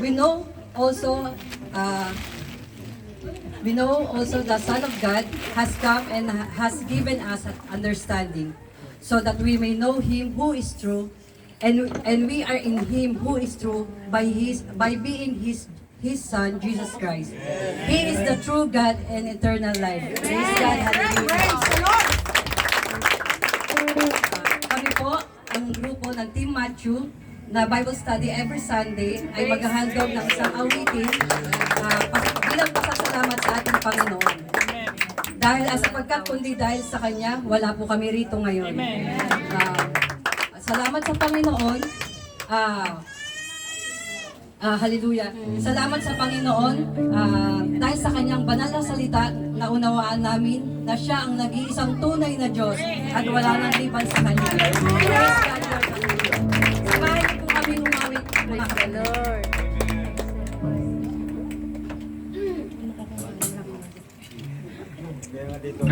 We know also the Son of God has come and has given us understanding, so that we may know Him who is true, and we are in Him who is true by being His Son Jesus Christ. He is the true God and eternal life. Praise God, hallelujah. Kami po, ang grupo ng Team Matthew, na Bible study every Sunday ay maghahandog ng isang awitin bilang pasasalamat sa ating Panginoon. Dahil sapagkat kundi dahil sa Kanya, wala po kami rito ngayon. Salamat sa Panginoon. Hallelujah. Salamat sa Panginoon dahil sa Kanyang banal na salita, naunawaan namin na Siya ang nag-iisang tunay na Diyos at wala nang liban sa Kanya. Praise God, Lord. Samahin niyo po kami umawit. Praise the Lord. Kaya nga dito.